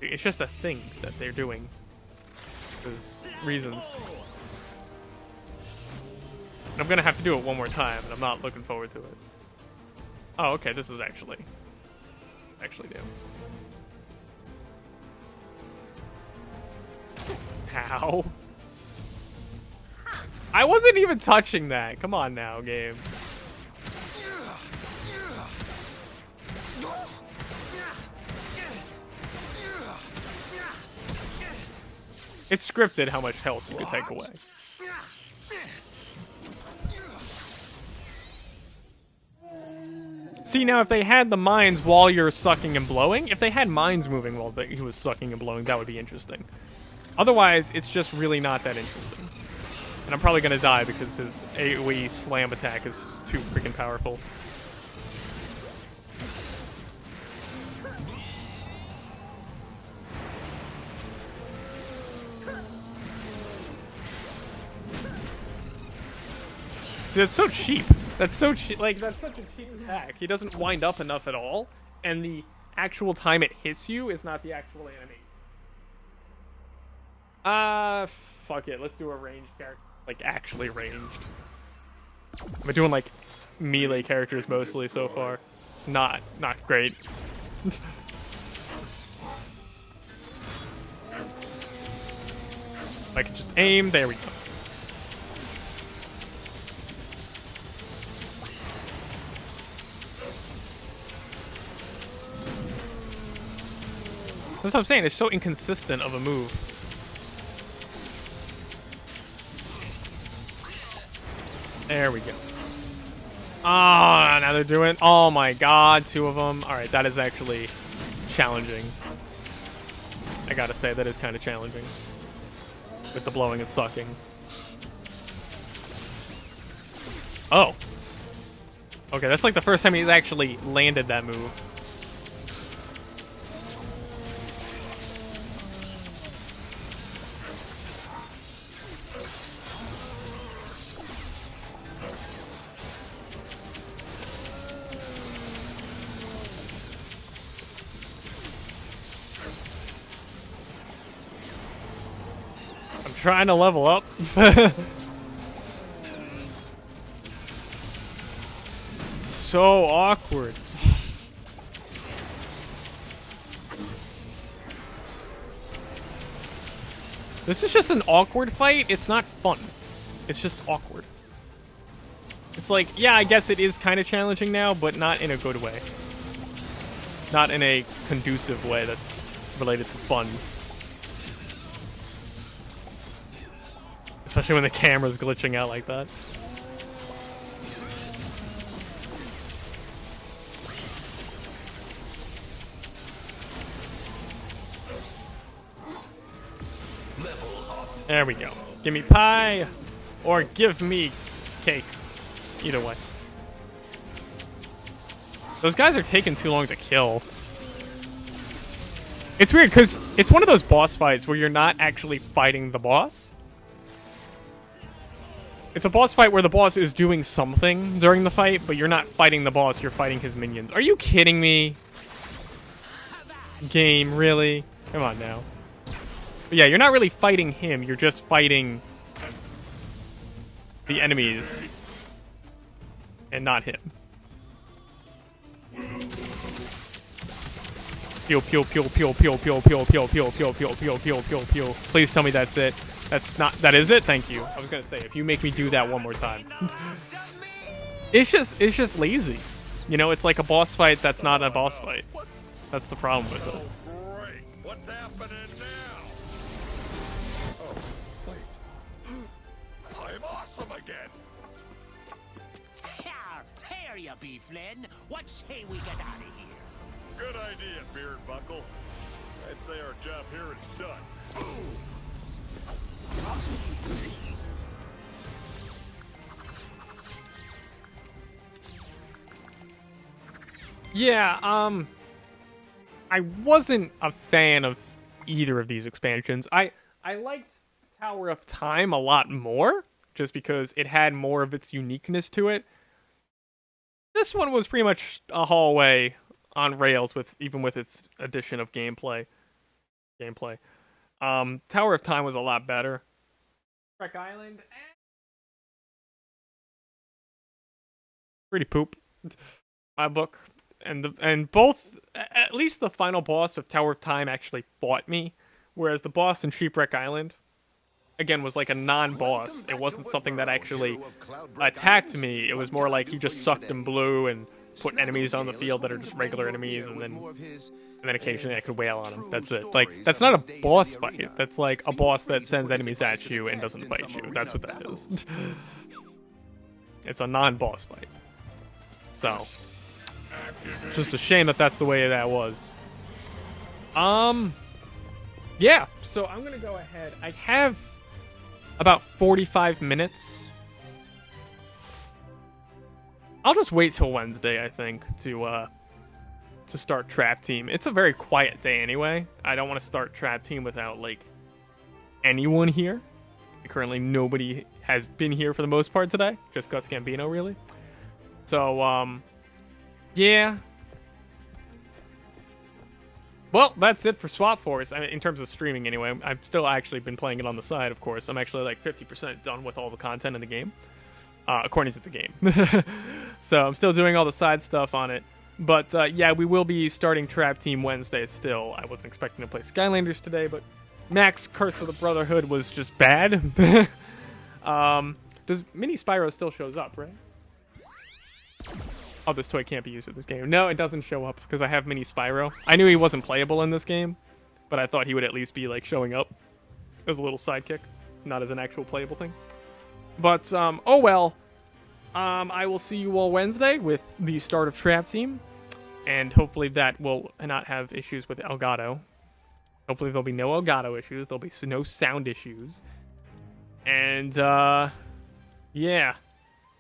It's just a thing that they're doing. There's reasons. I'm gonna have to do it one more time, and I'm not looking forward to it. Oh, okay, this is actually new. How? I wasn't even touching that. Come on now, game. It's scripted how much health you could take away. See, now if they had the mines while you're sucking and blowing, if they had mines moving while he was sucking and blowing, that would be interesting. Otherwise, it's just really not that interesting. And I'm probably going to die because his AoE slam attack is too freaking powerful. Dude, that's so cheap. That's so cheap. Like, that's such a cheap attack. He doesn't wind up enough at all, and the actual time it hits you is not the actual animation. Fuck it. Let's do a ranged character. Like, actually ranged. I've been doing, like, melee characters mostly so far. It's not great. I can just aim. There we go. That's what I'm saying. It's so inconsistent of a move. There we go. Oh, now they're doing... Oh my god, 2 of them. Alright, that is actually challenging. I gotta say, that is kind of challenging. With the blowing and sucking. Oh. Okay, that's like the first time he's actually landed that move. Trying to level up. It's so awkward. This is just an awkward fight. It's not fun. It's just awkward. It's like, yeah, I guess it is kind of challenging now, but not in a good way. Not in a conducive way that's related to fun. Especially when the camera's glitching out like that. There we go. Give me pie, or give me cake. Either way. Those guys are taking too long to kill. It's weird, because it's one of those boss fights where you're not actually fighting the boss. It's a boss fight where the boss is doing something during the fight, but you're not fighting the boss, you're fighting his minions. Are you kidding me? Game, really? Come on now. But yeah, you're not really fighting him, you're just fighting the enemies and not him. Pew pew pew pew pew pew pew pew pew pew pew pew pew pew pew. Please tell me that's it. That's not. That is it. Thank you. I was gonna say if you make me do that one more time. It's just lazy. You know, it's like a boss fight that's not a boss fight. That's the problem with it. Great. What's happening now? Oh, wait. I'm awesome again. There you be, Flynn. What say we get out of here? Good idea, Beard Buckle. I'd say our job here is done. Boom. Yeah, I wasn't a fan of either of these expansions. I liked Tower of Time a lot more, just because it had more of its uniqueness to it. This one was pretty much a hallway on rails with even with its addition of gameplay. Tower of Time was a lot better. Wreck Island, pretty poop. My book. And both, at least the final boss of Tower of Time actually fought me, whereas the boss in Shipwreck Island, again, was like a non-boss. It wasn't something that actually attacked me. It was more like he just sucked and blew and put enemies on the field that are just regular enemies, and then occasionally I could wail on him. That's it. Like, that's not a boss fight. That's like a boss that sends enemies at you and doesn't fight you. That's what that is. It's a non-boss fight. So, it's just a shame that that's the way that was. Yeah, so I'm gonna go ahead. I have about 45 minutes. I'll just wait till Wednesday, I think, to start Trap Team. It's a very quiet day anyway. I don't want to start Trap Team without, like, anyone here. Currently, nobody has been here for the most part today. Just Guts Gambino, really. So, yeah. Well, that's it for Swap Force. I mean, in terms of streaming, anyway. I've still actually been playing it on the side, of course. I'm actually like 50% done with all the content in the game, according to the game. So I'm still doing all the side stuff on it. But yeah, we will be starting Trap Team Wednesday still. I wasn't expecting to play Skylanders today, but Max Curse of the Brotherhood was just bad. Does Mini Spyro still shows up, right? Oh, this toy can't be used with this game. No, it doesn't show up because I have Mini Spyro. I knew he wasn't playable in this game, but I thought he would at least be like showing up as a little sidekick, not as an actual playable thing. But, oh well. I will see you all Wednesday with the start of Trap Team, and hopefully that will not have issues with Elgato. Hopefully there'll be no Elgato issues. There'll be no sound issues. And, yeah.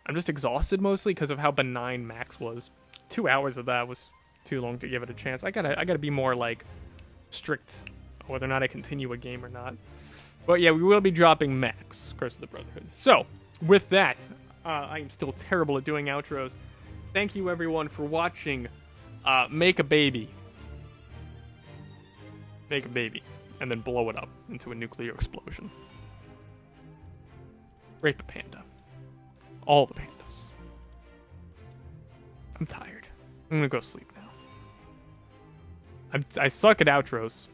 I'm just exhausted mostly because of how benign Max was. 2 hours of that was too long to give it a chance. I gotta be more like strict whether or not I continue a game or not. But yeah, we will be dropping Max, Curse of the Brotherhood. So with that, I am still terrible at doing outros. Thank you everyone for watching. Make a baby. Make a baby, and then blow it up into a nuclear explosion. Rape a panda. All the pandas. I'm tired. I'm gonna go sleep now. I suck at outros.